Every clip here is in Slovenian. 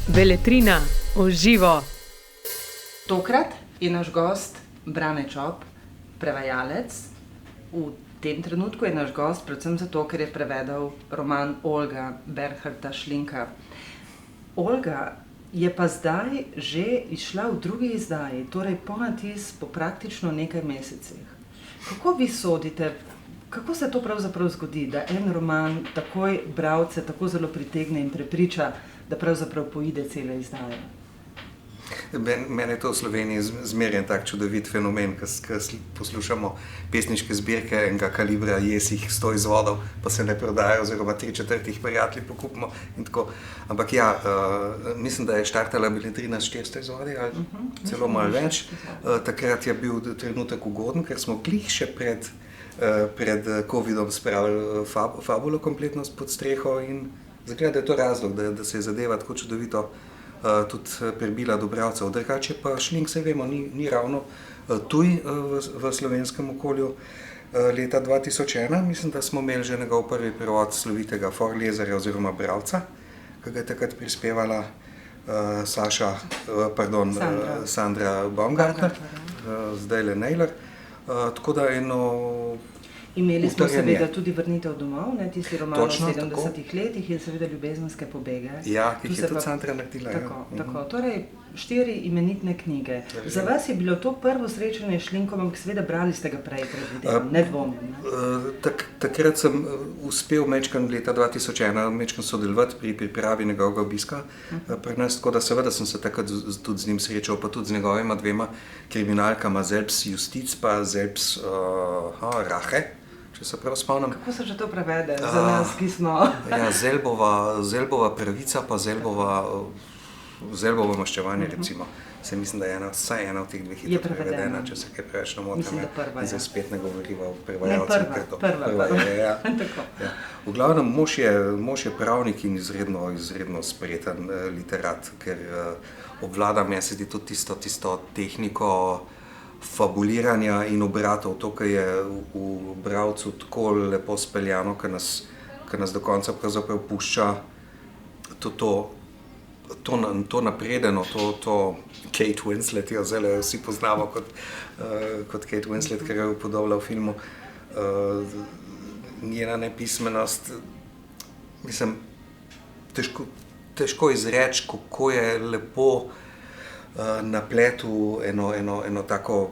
Beletrina v živo. Tokrat je naš gost Brane Čop, prevajalec. V tem trenutku je naš gost predvsem zato, ker je prevedel roman Olga Bernharda Schlinka. Olga je pa zdaj že izšla v drugi izdaji, torej ponatis po praktično nekaj mesecih. Kako vi sodite, kako se to pravzaprav zgodi, da en roman takoj bralce tako zelo pritegne in prepriča, da pravzaprav poide cele izdaje? Mene je to v Sloveniji zmeraj tak čudovit fenomen, ko poslušamo pesniške zbirke enega kalibra Jesih 100 izvodov, pa se ne prodajo, oziroma 3/4 prijatelji pokupimo in tako. Ampak ja, mislim, da je štartala Beletrina s 400 izvodi ali celo malo več. Takrat je bil trenutek ugoden, ker smo glih še pred covidom spravili fabulo kompletno pod streho in zgleda, da je to razlog, da se je zadeva tako čudovito tudi prebila do bralcev. Drugače pa Schlink, se vemo, ni ravno tuj v slovenskem okolju. Leta 2001, mislim, da smo imeli že njegov prvi prevod slovitega Vorleserja oziroma bralca, ki ga je takrat prispevala Sandra Baumgartner, zdajle Naylor. Tako da Imeli smo seveda tudi Vrnitev domov, tisti roman v 70 letih in seveda Ljubezenske pobege. Ja, ki jih je tudi Sandra naredila. Tako. Torej, 4 imenitne knjige. Za vas je bilo to prvo srečanje s Schlinkom, ampak seveda brali ste ga prej, predvidevam, ne dvomim. Takrat sem uspel mečkan leta 2001 sodelovati pri pripravi njegovega obiska pri nas, tako da seveda sem se takrat tudi z njim srečal, pa tudi z njegovima dvema kriminalkama, Selbst Justiz pa Selbst Rache, če se prav spomnim. Kako se že to prevede za nas, ki smo... Ja, Zelbova pravica pa Zelbovo maščevanje, recimo. Se mislim, da je vsaj ena od teh dveh hitro prevedena, če se kaj preveč ne motim. In zdaj spet ne govoriva o prevajalcih. Prva. V glavnem, mož je pravnik in izredno spreten literat, ker obvlada, meni se zdi tudi tisto tehniko fabuliranja in obratov, to, kar je v bralcu tako lepo speljano, kar nas do konca pravzaprav pušča to napredeno, to Kate Winslet, jo zdaj vsi poznamo kot Kate Winslet, ker je upodobila v filmu. Njena nepismenost, mislim, težko izreči, kako je lepo napletu eno tako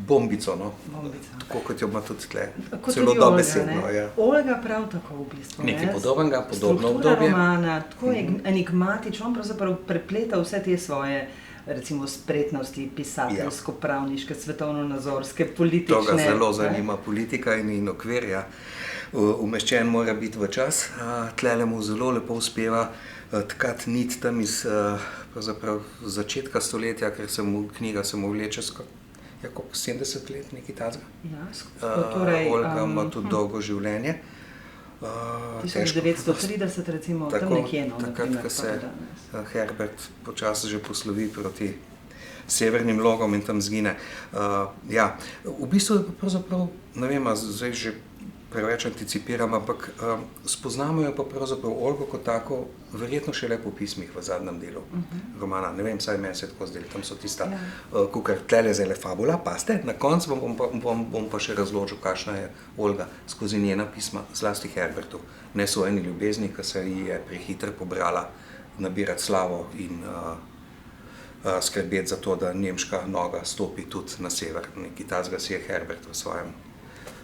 bombico, tako kot jo ima tudi tle, celo dobesedno. Olga prav tako v bistvu. Nekaj podobnega, podobno obdobje. Struktura romana, tako enigmatično, on pravzaprav prepleta vse te svoje, recimo, spretnosti, pisateljsko-pravniške, svetovno-nazorske, politične. To ga zelo zanima, politika in okvirja. Umeščen mora biti v čas, tlele mu zelo lepo uspeva tkati nit tam iz začetka stoletja, ker knjiga se mu vleče koliko, 70 let, nekaj takega. Olga ima tudi dolgo življenje. 1930 recimo, tam nekje. Takrat, ko se Herbert počasi že poslovi proti severnim logom in tam zgine. V bistvu je pa pravzaprav, ne vem, zdaj že preveč anticipiram, ampak spoznamo jo pa pravzaprav Olgo kot tako verjetno šele po pismih v zadnjem delu romana. Ne vem, saj meni se tako zdeli, tam so tista, kukar tlele zdajle fabula, paste, na koncu bom pa še razložil, kakšna je Olga skozi njena pisma, zlasti Herbertu. Nesojeni ljubezni, ki se ji je prehitro pobrala nabirati slavo in skrbeti za to, da nemška noga stopi tudi na sever. Nekaj takega si je Herbert v svojem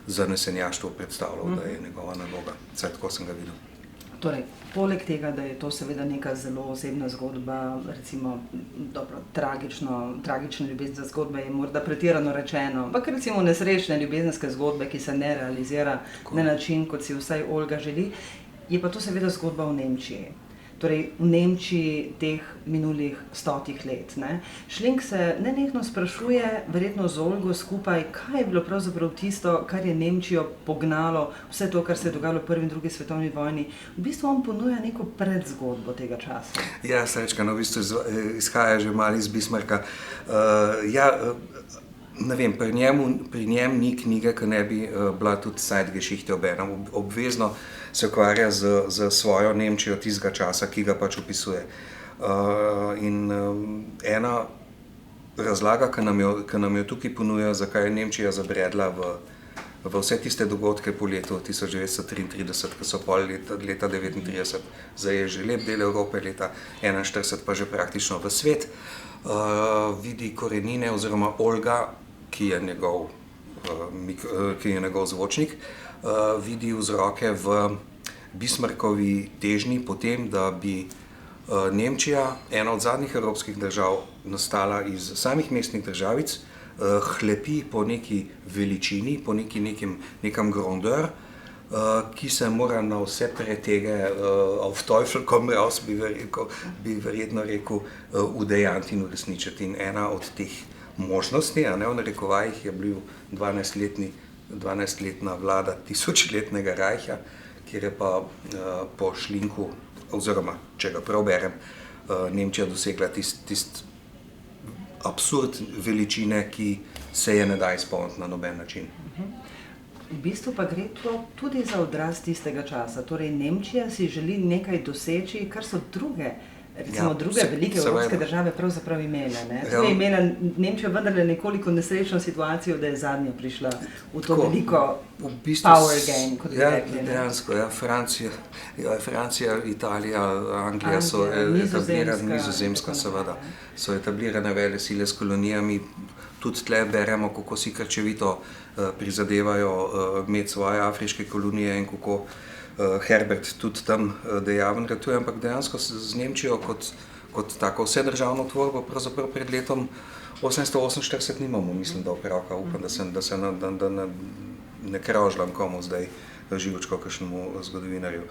zanesenjaštvo predstavljal, da je njegova naloga. Vsaj tako sem ga videl. Torej, poleg tega, da je to seveda neka zelo osebna zgodba, recimo, tragična ljubezenska zgodba je morda pretirano rečeno, ampak recimo nesrečne ljubezenske zgodbe, ki se ne realizira na način, kot si vsaj Olga želi, je pa to seveda zgodba v Nemčiji. Torej, v Nemčiji teh minulih 100 let. Schlink se nenehno sprašuje, verjetno z Olgo skupaj, kaj je bilo pravzaprav tisto, kar je Nemčijo pognalo, vse to, kar se je dogajalo v prvi in drugi svetovni vojni. V bistvu on ponuja neko predzgodbo tega časa. Ja, Srečka, v bistvu izhaja že malo iz Bismarcka. Ne vem, pri njem ni knjige, ki ne bi bila tudi Zeitgeschichte obenem. Obvezno se ukvarja z svojo Nemčijo tistega časa, ki ga pač opisuje. Ena razlaga, ki nam jo tukaj ponuja, zakaj je Nemčija zabredla v vse tiste dogodke po letu 1933, ki so pol leta 1939 zaježili lep del Evrope, leta 1941 pa že praktično v svet, vidi korenine oziroma Olga, ki je njegov zvočnik, vidi vzroke v Bismarckovi težnji potem, da bi Nemčija, ena od zadnjih evropskih držav, nastala iz samih mestnih državic, hlepi po neki veličini, po nekem grandeur, ki se mora na vse pretege, auf Teufel komm raus, bi verjetno rekel, udejanti in uresničiti. In ena od teh možnosti, v narekovajih, je bil 12-letna vlada tisočletnega rajha, kjer je pa po Schlinku, oziroma, če ga prav berem, Nemčija dosegla tist absurd veličine, ki se je ne da izpolniti na noben način. V bistvu pa gre to tudi za odraz tistega časa. Torej, Nemčija si želi nekaj doseči, kar so druge velike evropske države pravzaprav imele. Tu je imela Nemčija vendarle nekoliko nesrečno situacijo, da je zadnja prišla v to veliko power game, kot bi rekli. Dejansko, Francija, Italija, Anglija so etablirane, Nizozemska seveda, so etablirane velesile s kolonijami. Tudi tle beremo, kako si krčevito prizadevajo imeti svoje afriške kolonije in kako Herbert tudi tam dejaven ratuje, ampak dejansko z Nemčijo kot tako vsedržavno tvorbo pravzaprav pred letom 1848 nimamo, mislim, da opravka. Upam, da ne krožljam komu zdaj živčko kakšnemu zgodovinarju.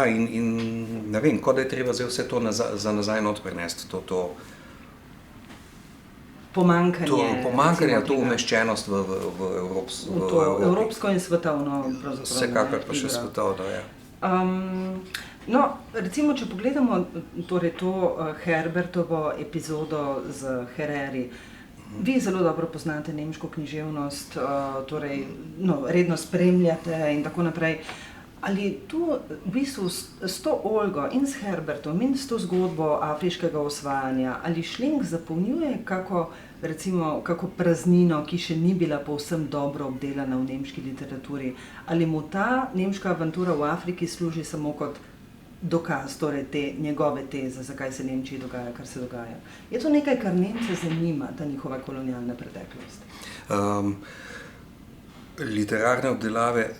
In ne vem, kot da je treba zdaj vse to za nazaj not prenesti, to pomanjkanje, to umeščenost v evropsko in svetovno. Vsekakor pa še svetovno, ja. Recimo, če pogledamo torej to Herbertovo epizodo z Hereri, vi zelo dobro poznate nemško književnost, redno spremljate in tako naprej. Ali tu v bistvu s to Olgo in s Herbertom in s to zgodbo afriškega osvajanja, ali Schlink zapolnjuje kako praznino, ki še ni bila povsem dobro obdelana v nemški literaturi? Ali mu ta nemška avantura v Afriki služi samo kot dokaz, torej te njegove teze, zakaj se Nemčiji dogaja, kar se dogaja? Je to nekaj, kar Nemce zanima, ta njihova kolonialna preteklost? Literarne obdelave,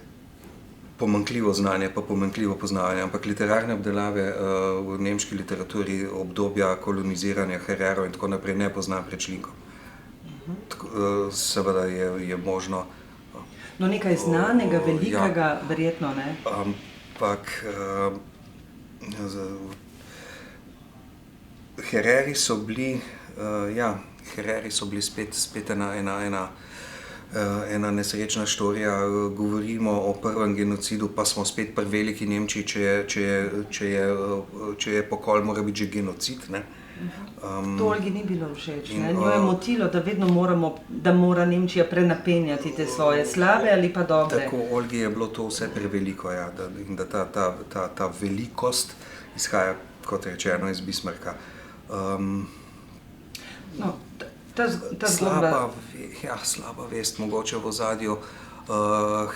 pomanjkljivo znanje pa pomanjkljivo poznavanje, ampak literarne obdelave v nemški literaturi obdobja koloniziranja Herero in tako naprej ne poznam pred Schlinkom. Seveda je možno. Nekaj znanega, velikega, verjetno ne. Ampak Hereri so bili spet ena nesrečna štorija. Govorimo o prvem genocidu, pa smo spet pri veliki Nemčiji, če je pokol, mora biti že genocid. To Olgi ni bilo všeč. Njo je motilo, da vedno da mora Nemčija prenapenjati te svoje slabe ali pa dobre. Tako, Olgi je bilo to vse preveliko, in da ta velikost izhaja, kot rečeno, iz Bismarcka. Slaba vest, mogoče v ozadju.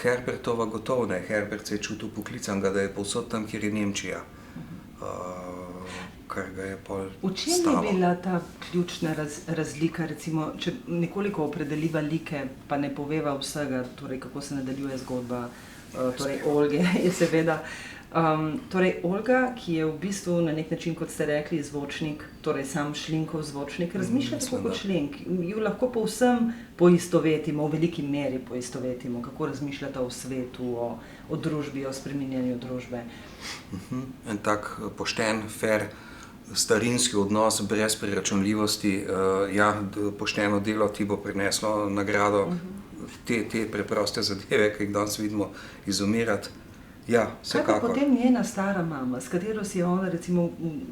Herbertova gotovo ne. Herbert se je čutil poklican, da je povsod tam, kjer je Nemčija. Kar ga je pol stalo. V čem je bila ta ključna razlika, recimo, če nekoliko opredeliva like, pa ne poveva vsega, torej kako se nadaljuje zgodba Olge, je seveda. Olga, ki je v bistvu na nek način, kot ste rekli, zvočnik, torej sam Schlinkov zvočnik, razmišlja tako kot Schlink. Jo lahko povsem poistovetimo, v veliki meri poistovetimo, kako razmišljata o svetu, o družbi, o spreminjanju družbe. En tak pošten, fair, starinski odnos, brez preračunljivosti, pošteno delo ti bo prineslo nagrado. Te preproste zadeve, ki jih danes vidimo izumirati, Ja, Kaj pa vsekakor. potem njena stara mama, s katero si je ona recimo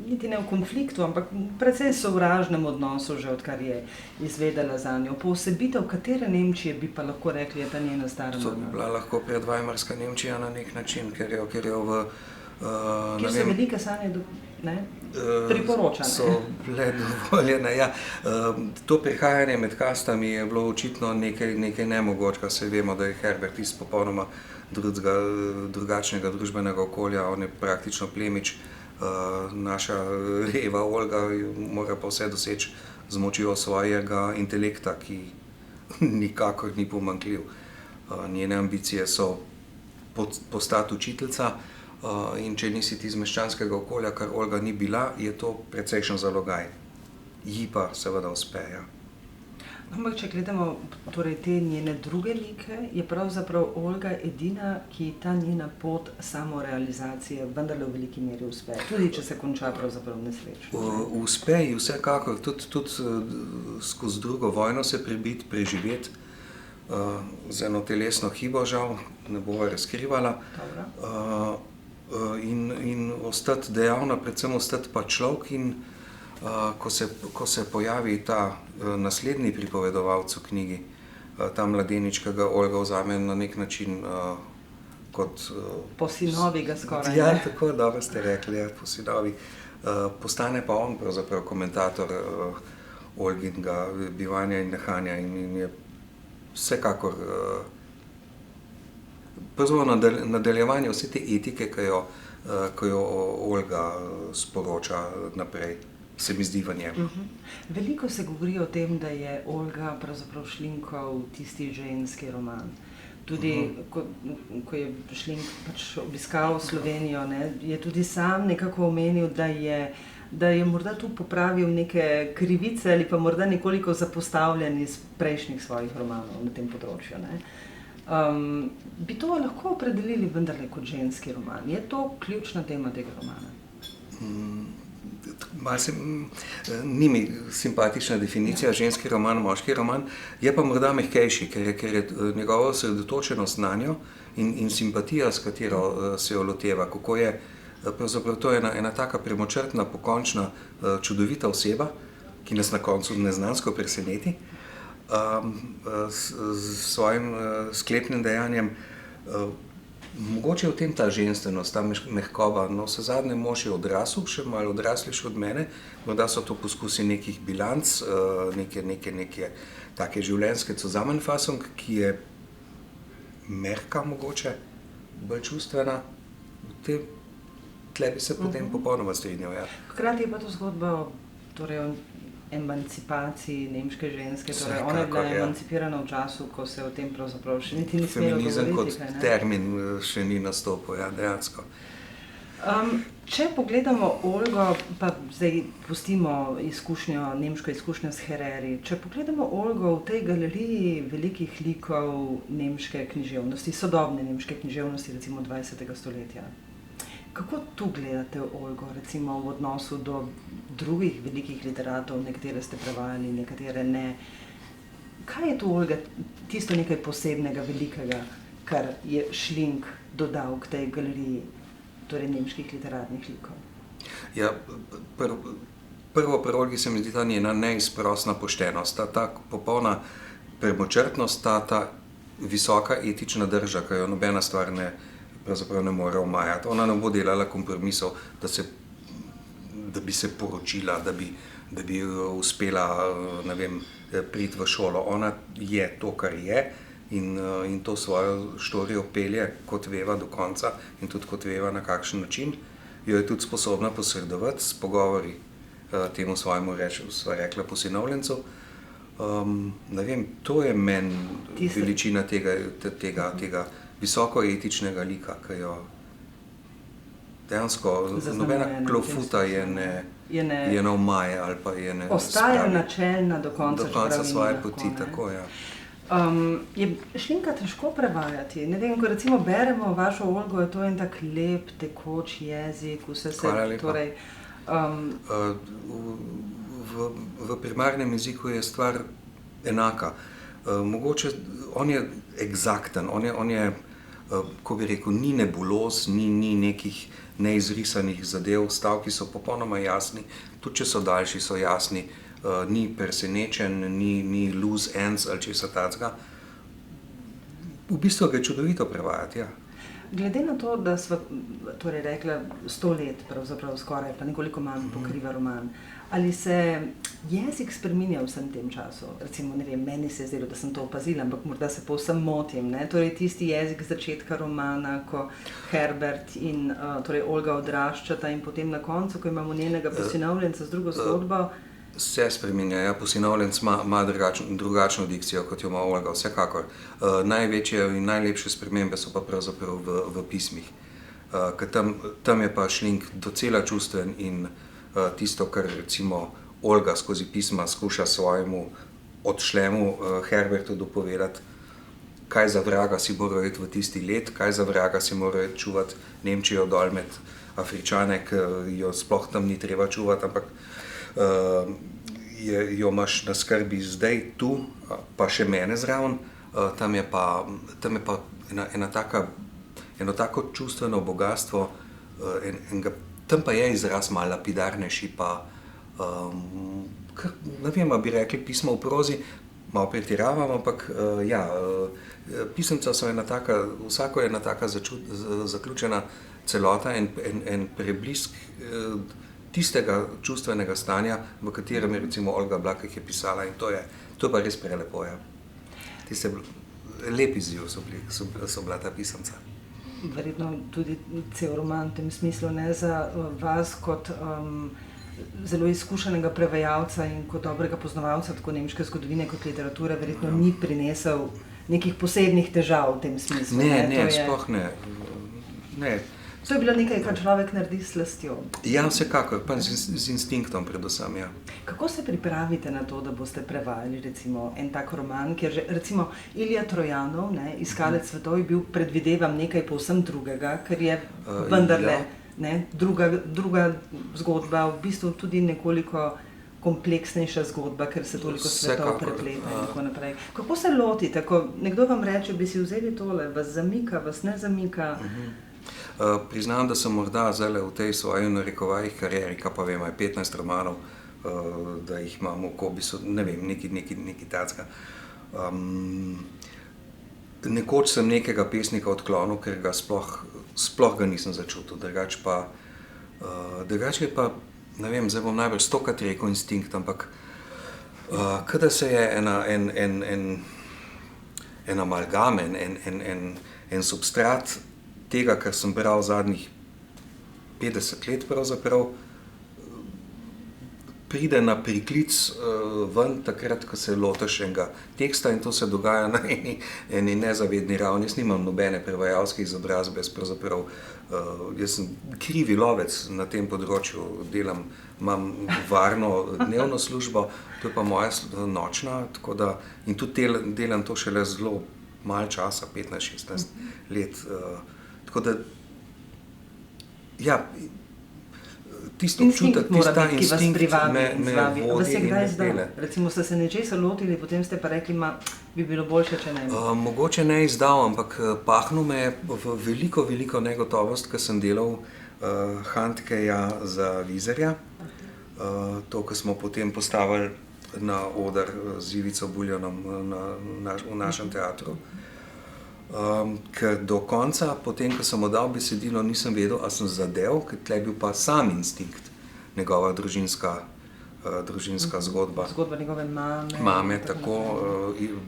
niti ne v konfliktu, ampak v precej sovražnem odnosu že odkar je izvedela za njo. Poosebitev katere Nemčije bi pa lahko rekli, je ta njena stara To bi mama? bila lahko predvajmarska Nemčija na nek način, ker jo v Kjer se velike sanje priporoča. so bile dovoljene. Ja. To prihajanje med kastami je bilo očitno nekaj nemogočega. Saj vemo, da je Herbert iz popolnoma drugačnega družbenega okolja, on je praktično plemič, naša Eva Olga mora pa vse doseči z močjo svojega intelekta, ki nikakor ni pomanjkljiv. Njene ambicije so postati učiteljica, in če nisi ti iz meščanskega okolja, kar Olga ni bila, je to precejšen zalogaj. Ji pa seveda uspe, ja. Ampak če gledamo torej te njene druge like, je pravzaprav Olga edina, ki ta njena pot samorealizacije vendarle v veliki meri uspe, tudi če se konča pravzaprav nesrečno. Uspe ji vsekakor, tudi skozi drugo vojno se prebiti, preživeti, z eno telesno hibo, žal, ne bova razkrivala. In ostati dejavna, predvsem ostati pa človek, in ko se pojavi ta naslednji pripovedovalec v knjigi, ta mladenič, ki ga Olga vzame na nek način kot... Po sinovi ga skoraj. Ja, tako dobro ste rekli, ja, po sinovi. Postane pa on pravzaprav komentator Olginega bivanja in nahanja in je vsekakor pravzaprav nadaljevanje vse te etike, ki jo Olga sporoča naprej, se mi zdi v njem. Veliko se govori o tem, da je Olga pravzaprav Šlinkov tisti ženski roman. Tudi, ko je Šlink pač obiskal Slovenijo, je tudi sam nekako omenil, da je morda tu popravil neke krivice ali pa morda nekoliko zapostavljen iz prejšnjih svojih romanov na tem področju. Bi to lahko opredelili vendarle kot ženski roman? Je to ključna tema tega romana? Ni mi simpatična definicija ženski roman, moški roman, je pa morda mehkejši, ker je njegova osredotočenost na njo in simpatija, s katero se jo loteva, kako je pravzaprav to ena taka premočrtna, pokončna, čudovita oseba, ki nas na koncu neznansko preseneti s svojim sklepnim dejanjem. Mogoče je v tem ta ženstvenost, ta mehkoba, no vsezadnje mož je odrasel, še malo odraslejši od mene, morda so to poskusi nekih bilanc, neke take življenjske Zusammenfassung, ki je mehka mogoče, bolj čustvena, tle bi se potem popolnoma strinjal, ja. Hkrati je pa to zgodba o emancipaciji nemške ženske, torej ona je bila emancipirana v času, ko se o tem pravzaprav še niti ni smelo govoriti. Feminizem kot termin še ni nastopil, ja, dejansko. Če pogledamo Olgo, pa zdaj pustimo nemško izkušnjo s Hereri, če pogledamo Olgo v tej galeriji velikih likov nemške književnosti, sodobne nemške književnosti, recimo 20. stoletja, kako tu gledate Olgo, recimo v odnosu do drugih velikih literatov, nekatere ste prevajali, nekatere ne? Kaj je tu Olga tisto nekaj posebnega, velikega, kar je Šlink dodal k tej galeriji, torej nemških literarnih likov? Ja, prvo pri Olgi se mi zdi ta njena neizprosna poštenost, ta popolna premočrtnost, ta visoka etična drža, ki jo nobena stvar pravzaprav ne more omajati. Ona ne bo delala kompromisov, da bi se poročila, da bi uspela, ne vem, priti v šolo. Ona je to, kar je, in to svojo štorijo pelje, kot veva, do konca, in tudi kot veva, na kakšen način. Jo je tudi sposobna posredovati s pogovori temu svojemu, sva rekla, posinovljencu. Ne vem, to je meni veličina tega visoko etičnega lika, ki jo dejansko nobena klofuta je ne omaje ali pa je ne spravi. Ostaja načelna do konca svoje poti, tako, ja. Je Šlinka težko prevajati? Ne vem, ko recimo beremo vašo Olgo, je to en tak lep, tekoč jezik, vse se... Hvala lepa. V primarnem jeziku je stvar enaka. Mogoče, on je eksakten, on je ko bi rekel, ni nebuloz, ni nekih neizrisanih zadev, stavki so popolnoma jasni, tudi če so daljši, so jasni, ni presenečen, ni loose ends ali česa takega. V bistvu ga je čudovito prevajati, ja. Glede na to, da sva torej rekla 100 let, pravzaprav skoraj, pa nekoliko manj pokriva roman, ali se jezik spreminja v vsem tem času? Recimo, ne vem, meni se je zdelo, da sem to opazila, ampak morda se povsem motim, ne? Torej tisti jezik začetka romana, ko Herbert in torej Olga odraščata in potem na koncu, ko imamo njenega posinovljenca z drugo zgodbo. Se spreminja, ja, posinovljenc ima drugačno dikcijo, kot jo ima Olga, vsekakor. Največje in najlepše spremembe so pa pravzaprav v pismih. Ker tam je pa Šlink docela čustven in tisto, kar recimo Olga skozi pisma skuša svojemu odšlemu Herbertu dopovedati, kaj za vraga si moral iti v tisti let, kaj za vraga si moral iti čuvati Nemčijo dol med Afričane, ki jo sploh tam ni treba čuvati, ampak jo imaš na skrbi zdaj tu, pa še mene zraven, tam je pa eno tako čustveno bogatstvo, tam pa je izraz malo lapidarnejši, pa ne vem, bi rekli pismo v prozi, malo pretiravam, ampak ja, pisemca so vsako je ena taka zaključena celota, en preblisk tistega čustvenega stanja, v katerem je recimo Olga Blakek je pisala, in to je pa res prelepo, ja. Tiste lepi izziv so bila ta pisemca. Verjetno tudi cel roman v tem smislu, ne, za vas kot zelo izkušenega prevajalca in kot dobrega poznavalca tako nemške zgodovine kot literature, verjetno ni prinesel nekih posebnih težav v tem smislu. Sploh ne. Ne. To je bilo nekaj, kar človek naredi s slastjo. Ja, vsekakor, pa z instinktom predvsem, ja. Kako se pripravite na to, da boste prevajali recimo en tak roman, kjer že recimo Ilija Trojanov, ne, Iskalec svetov, je bil, predvidevam, nekaj povsem drugega, ker je vendarle druga zgodba, v bistvu tudi nekoliko kompleksnejša zgodba, ker se toliko svetov prepleta in tako naprej. Kako se lotite, ko nekdo vam reče, bi si vzeli tole, vas zamika, vas ne zamika? Priznam, da sem morda zdaj v tej svoji narekovajih karieri, kaj pa vem, 15 romanov, da jih imam v kobisu, ne vem, nekaj takega. Nekoč sem nekega pesnika odklonil, ker ga sploh ga nisem začutil, drugače je pa, ne vem, zdaj bom najbolj 100-krat rekel instinkt, ampak kada se je en amalgam, en substrat tega, kar sem bral zadnjih 50 let pravzaprav, pride na priklic ven takrat, ko se lotiš enega teksta, in to se dogaja na eni nezavedni ravni. Jaz nimam nobene prevajalske izobrazbe, pravzaprav jaz sem krivi lovec na tem področju, imam varno dnevno službo, to je pa moja nočna, tako da, in tudi delam to šele zelo malo časa, 15-16 let. Tako da, ja, tisto občutek, ta instinkt me vodi in me pele. Recimo ste se nečesa lotili, potem ste pa rekli, bi bilo boljše, če ne bi. Mogoče ne izdal, ampak pahnil me je v veliko negotovost, ko sem delal Handkeja za Vizerja. To, ko smo potem postavili na oder z Ivico Buljanom v našem teatru. Ker do konca, potem, ko sem oddal besedilo, nisem vedel, a sem zadev, ker tle je bil pa sam instinkt, njegova družinska zgodba. Zgodba njegove mame. Mame, tako,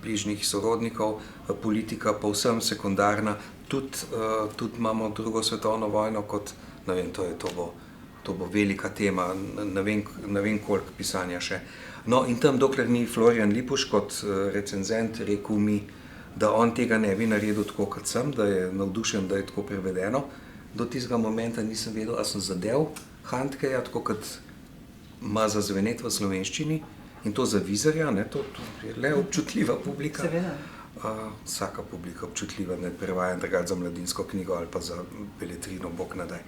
bližnjih sorodnikov, politika povsem sekundarna. Tudi imamo drugo svetovno vojno kot, ne vem, to bo velika tema, ne vem koliko pisanja še. No, in tam, dokler ni Florian Lipuš kot recenzent rekel mi, da on tega ne bi naredil tako kot sem, da je navdušen, da je tako prevedeno. Do tistega momenta nisem vedel, a sem zadev Handkeja, tako kot ima zazveneti v slovenščini, in to za Vizerja, ne, to je le občutljiva publika. Seveda. Vsaka publika občutljiva, ne prevajam drugače za mladinsko knjigo ali pa za beletrino, bog ne daj.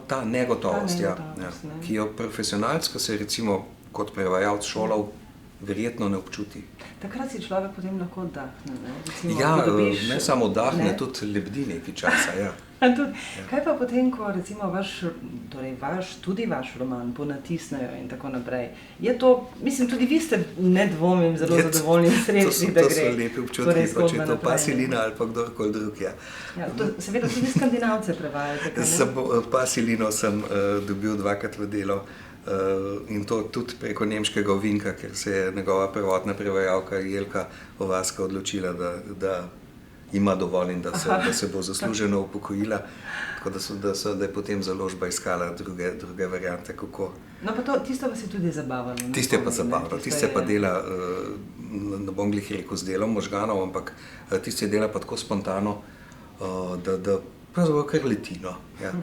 Ta negotovost, ki jo profesionalc, ko se je recimo kot prevajalec šolal, verjetno ne občuti. Takrat si človek potem lahko oddahne, ne? Recimo, Ja, ko dobiš, ne samo oddahne, ne? tudi lebdi nekaj časa, ja. Kaj pa potem, ko recimo tudi vaš roman ponatisnejo in tako naprej? Je to, mislim, tudi vi ste, ne dvomim, zelo zadovoljni in srečni, da gre. To so lepi občutki, pa če je to Pasilina ali pa kdorkoli drug, ja. Ja, seveda tudi Skandinavce prevajate, kaj ne? Pasilino sem dobil 2-krat v delo in to tudi preko nemškega ovinka, ker se je njegova prvotna prevajalka Jelka Ovaska odločila, da ima dovolj in da se bo zasluženo upokojila, tako da je potem založba iskala druge variante, kako. No pa tisto vas je tudi zabavalo. Tisto je pa zabavalo, tisto je pa dela, ne bom glih rekel z delom možganov, ampak tisto je dela pa tako spontano, da pravzaprav kar leti, no, ja,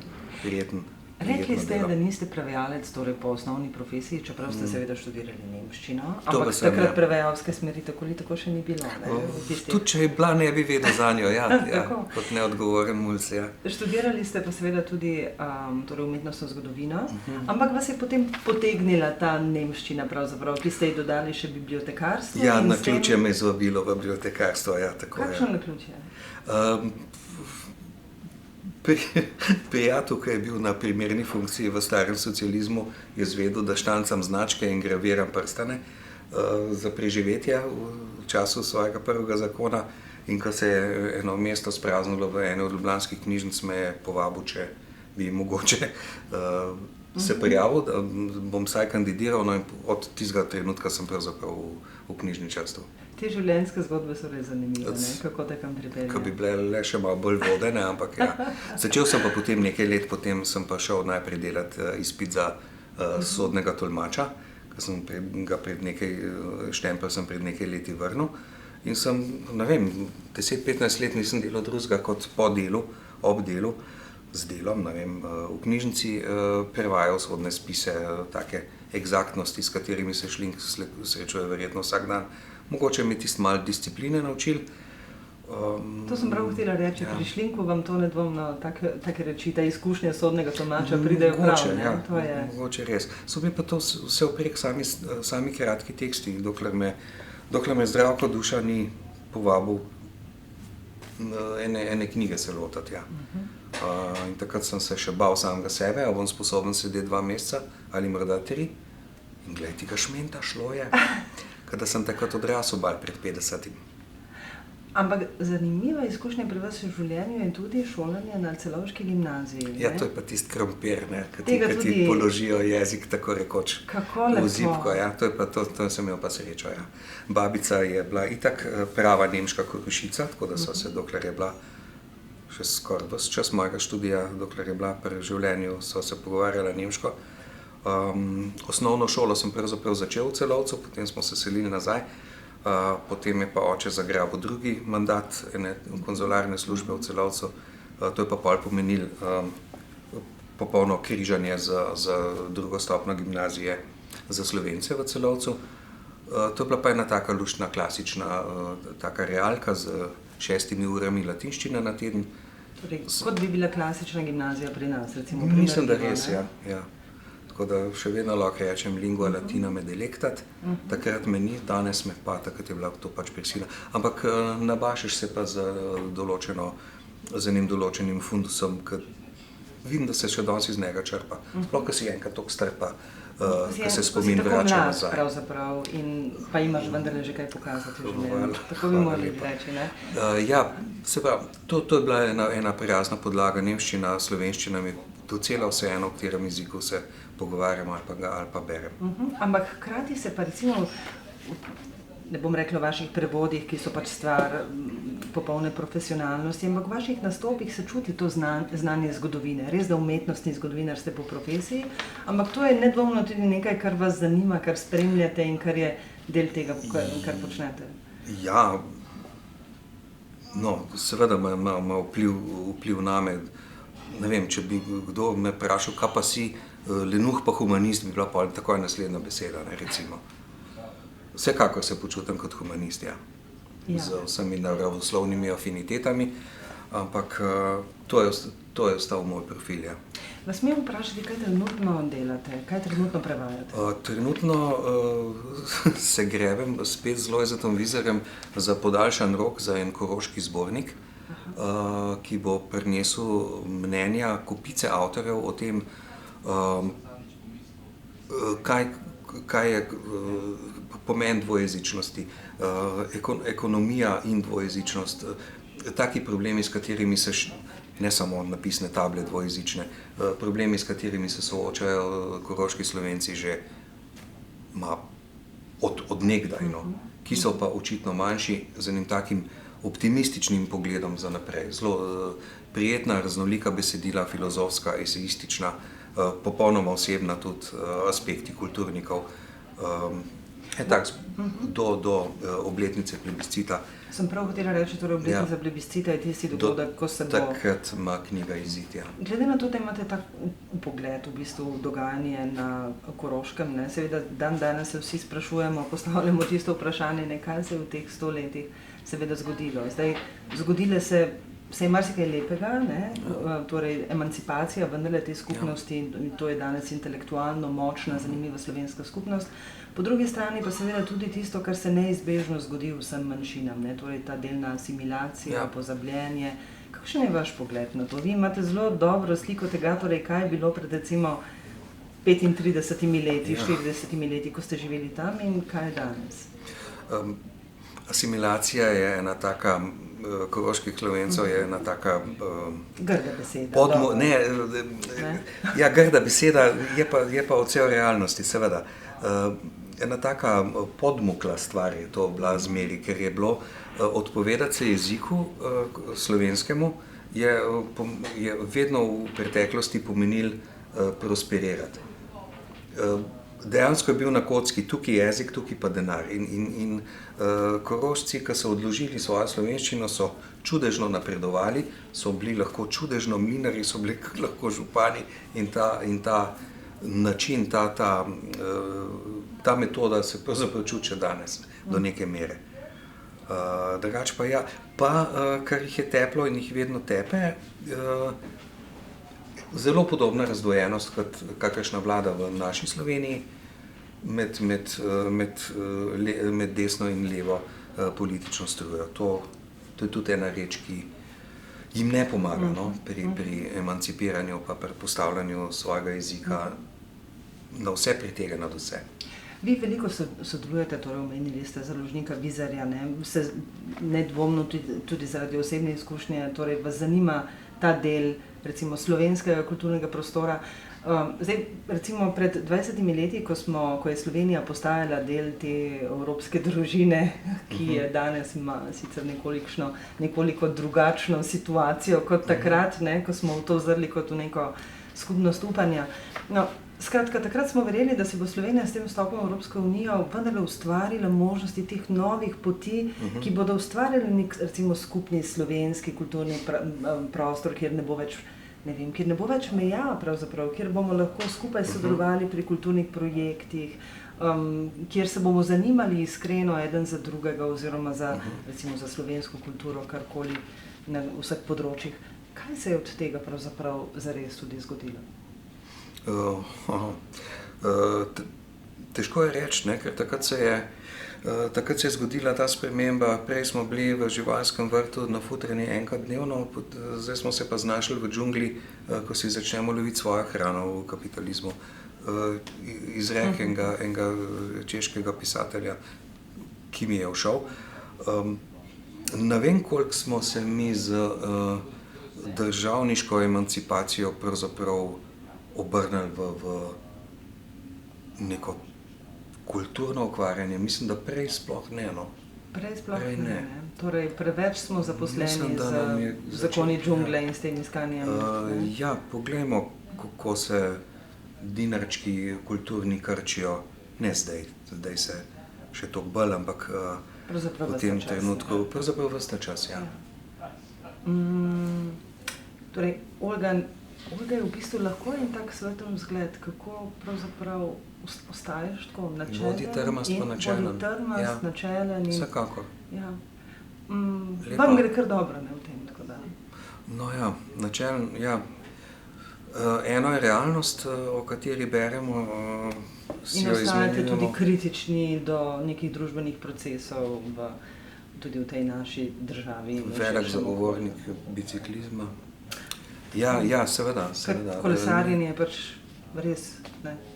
prijetno. Rekli ste, da niste prevajalec, torej po osnovni profesiji, čeprav ste seveda študirali nemščino, ampak takrat prevajalske smeri tako ali tako še ni bilo, ne? Tudi če je bila, ne bi vedel za njo, ja, kot neodgovoren mulc, ja. Študirali ste pa seveda tudi torej umetnostno zgodovino, ampak vas je potem potegnila ta nemščina pravzaprav, ki ste ji dodali še bibliotekarstvo. Ja, naključje me je zvabilo v bibliotekarstvo, ja, tako je. Kakšno naključje? Prijatelj, ki je bil na primerni funkciji v starem socializmu, je zvedel, da štancam značke in graviram prstane za preživetje v času svojega prvega zakona, in ko se je eno mesto spraznilo v eni od ljubljanskih knjižnic, me je povabil, če bi mogoče se prijavil, da bom vsaj kandidiral, no in od tistega trenutka sem pravzaprav v knjižničarstvu. Te življenjske zgodbe so res zanimive, ne? Kako te kam pripelje? Ko bi bile le še malo bolj vodene, ampak ja. Začel sem pa potem nekaj let, potem sem pa šel najprej delati izpit za sodnega tolmača, ker sem štempelj sem pred nekaj leti vrnil in sem, ne vem, 10-15 let nisem delal drugega kot po delu, ob delu, z delom, ne vem, v knjižnici prevajal sodne spise, take eksaktnosti, s katerimi se šlink srečuje verjetno vsak dan. Mogoče mi tisti malo discipline naučili. To sem prav htela reči, pri šlinku vam to nedvomno take reči, ta izkušnja sodnega tolmača pridejo prav, ne? Ja, mogoče res. So mi pa to vse oprek sami kratki teksti, dokler me Zdravko Duša ni povabil ene knjige se lotati, ja. In takrat sem se še bal samega sebe, a bom sposoben sedeti 2 meseca ali morda 3. In glej, tega šmenta šlo je. Kada sem takrat odrasel bal pred 50. Ampak zanimiva izkušnja pri vas v življenju je tudi šolanje na Celovški gimnaziji, ne? Ja, to je pa tisti krompir, ne, ki ti položijo jezik tako rekoč v zibko, ja, to sem imel pa srečo, ja. Babica je bila itak prava nemška korušica, tako da so se, dokler je bila še skoraj ves čas mojega študija, dokler je bila pri življenju, so se pogovarjala nemško. Osnovno šolo sem pravzaprav začel v Celovcu, potem smo se selili nazaj, potem je pa oče zagrabil drugi mandat ene konzularne službe v Celovcu, to je pa pol pomenil popolno križanje za drugo stopnjo gimnazije za Slovence v Celovcu. To je bila pa ena taka luštna, klasična, taka realka z 6 urami latinščine na teden. Torej, kot bi bila klasična gimnazija pri nas, recimo? Mislim, da res, ja. Tako da še vedno lahko rečem lingua latina me delectat, takrat me ni, danes me pa, takrat je bila to pač prisila. Ampak nabašiš se pa z enim določenim fundusom, ker vidim, da se še danes iz njega črpa. Sploh, ko si enkrat toliko strpa, ko se spomin vrača nazaj. Pravzaprav in pa imaš vendarle že kaj pokazati v življenju. Tako bi morali reči, ne? Ja, se pravi, to je bila ena prijazna podlaga, nemščina, slovenščina mi docela vseeno, v katerem jeziku se pogovarjam ali pa berem. Ampak hkrati se pa recimo, ne bom rekla o vaših prevodih, ki so pač stvar popolne profesionalnosti, ampak v vaših nastopih se čuti to znanje zgodovine. Res, da umetnostni zgodovinar ste po profesiji, ampak to je nedvomno tudi nekaj, kar vas zanima, kar spremljate in kar je del tega, kar počnete. Ja, no, seveda ima vpliv name. Ne vem, če bi kdo me vprašal, kaj pa si, lenuh pa humanist, bi bila pa takoj naslednja beseda, ne, recimo. Vsekakor se počutim kot humanist, ja. Z vsemi naravoslovnimi afinitetami, ampak to je ostal moj profil. Ja. Vas smem vprašati, kaj trenutno delate, kaj trenutno prevajate? Trenutno se grebem spet z Lojzetom Vizerjem za podaljšan rok za en koroški zbornik, ki bo prinesel mnenja kopice avtorjev o tem, kaj je pomen dvojezičnosti, ekonomija in dvojezičnost, taki problemi, s katerimi se ne samo napisne table dvojezične, problemi, s katerimi se soočajo koroški Slovenci že od nekdaj, no, ki so pa očitno manjši, z enim takim optimističnim pogledom za naprej. Zelo prijetna, raznolika besedila, filozofska, eseistična, popolnoma osebna tudi aspekti kulturnikov. Do obletnice plebiscita. Sem prav hotela reči, torej obletnica plebiscita je tisti dogodek, ko se bo... Takrat ima knjiga izid, ja. Glede na to, da imate tak pogled v bistvu dogajanje na Koroškem, ne, seveda danes se vsi sprašujemo, postavljamo tisto vprašanje, kaj se je v teh 100 letih seveda zgodilo. Zdaj, zgodile se je marsikaj lepega, ne, torej emancipacija vendarle te skupnosti, in to je danes intelektualno močna, zanimiva slovenska skupnost. Po drugi strani pa seveda tudi tisto, kar se neizbežno zgodi vsem manjšinam, ne, torej ta delna asimilacija, pozabljenje. Kakšen je vaš pogled na to? Vi imate zelo dobro sliko tega, torej kaj je bilo pred recimo 35 leti, 40 leti, ko ste živeli tam in kaj je danes? Asimilacija je ena taka, koroških Slovencev je ena taka... Grda beseda. Grda beseda je pa odsev realnosti, seveda. Ena taka podmukla stvar je to bila zmeri, ker je bilo odpovedati se jeziku slovenskemu, je vedno v preteklosti pomenil prosperirati. Dejansko je bil na kocki tukaj jezik, tukaj pa denar. In Korošci, ki so odložili svojo slovenščino, so čudežno napredovali, so bili lahko čudežno mlinarji, so bili lahko župani in ta način, ta metoda se pravzaprav čuti danes do neke mere. Drugače pa ja, kar jih je teplo in jih vedno tepe, zelo podobna razdvojenost, kakršna vlada v naši Sloveniji med desno in levo politično strujo. To je tudi ena reč, ki jim ne pomaga, no, pri emancipiranju pa pri postavljanju svojega jezika na vse pretege nad vse. Vi veliko sodelujete, torej omenili ste založnika Vizerja, se nedvomno tudi zaradi osebne izkušnje, torej vas zanima ta del recimo slovenskega kulturnega prostora. Zdaj, recimo pred 20 leti, ko je Slovenija postajala del te evropske družine, ki je danes ima sicer nekoliko drugačno situacijo kot takrat, ko smo v to zrli kot v neko skupnost upanja. No, skratka, takrat smo verjeli, da si bo Slovenija s tem vstopom v Evropsko unijo vendarle ustvarila možnosti teh novih poti, ki bodo ustvarjali nek, recimo, skupni slovenski kulturni prostor, kjer ne bo več meja, pravzaprav, kjer bomo lahko skupaj sodelovali pri kulturnih projektih, kjer se bomo zanimali iskreno eden za drugega oziroma recimo za slovensko kulturo, karkoli na vseh področjih. Kaj se je od tega pravzaprav zares tudi zgodilo? Težko je reči, ker takrat se je zgodila ta sprememba. Prej smo bili v živalskem vrtu nafutreni enkrat dnevno, zdaj smo se pa znašli v džungli, ko si začnemo loviti svojo hrano v kapitalizmu. Izrek enega češkega pisatelja, ki mi je všel. Ne vem, koliko smo se mi z državniško emancipacijo pravzaprav obrnili v neko kulturno ukvarjanje. Mislim, da prej sploh ne. Prej sploh ne. Torej, preveč smo zaposleni z zakoni džungle in s tem iskanjem. Ja, poglejmo, kako se dinarčki kulturni krčijo, ne zdaj se še toliko bolj, ampak v tem trenutku, pravzaprav ves ta čas, ja. Torej, Olga je v bistvu lahko en tak svetovni vzgled, kako pravzaprav ostaješ tako načelen. Vodi trmast pa načelen. Vodi trmast, načelen. Vsekakor. Vam gre kar dobro v tem, tako da. No ja, načelno, ja. Eno je realnost, o kateri beremo, si In jo ostajate tudi izmenjujemo. kritični do nekih družbenih procesov tudi v tej naši državi. in v Velik širšem zagovornik biciklizma. Ja, seveda. Ker kolesarjenje je pač res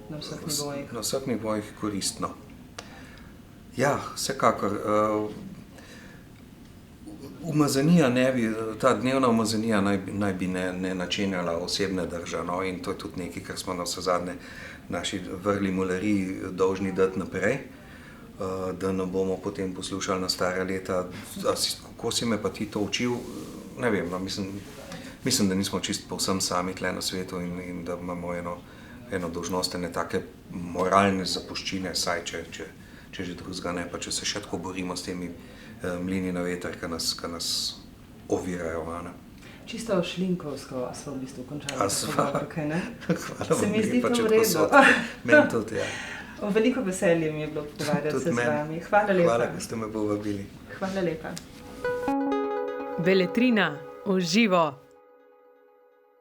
na vseh nivojih. Na vseh nivojih koristno. Ja, vsekakor. Umazanija ta dnevna umazanija naj bi ne načenjala osebne drže, no, in to je tudi nekaj, kar smo navsezadnje naši vrli mulariji dolžni dati naprej, da ne bomo potem poslušali na stara leta, kako si me pa ti to učil, ne vem, no, mislim, da nismo čisto povsem sami tle na svetu in da imamo eno dolžnost, ene take moralne zapuščine, saj če že drugega ne, pa če se še tako borimo s temi mlini na veter, ki nas ovirajo. Čisto šlinkovsko smo v bistvu končali pogovor, kaj ne? Hvala Se mi vam zdi lepa, to če v tako redu. sodite. Meni tudi, ja. Veliko veselje mi je bilo pogovarjati se z meni. vami. Hvala lepa. Hvala, da ste me povabili. Hvala lepa. Beletrina v živo.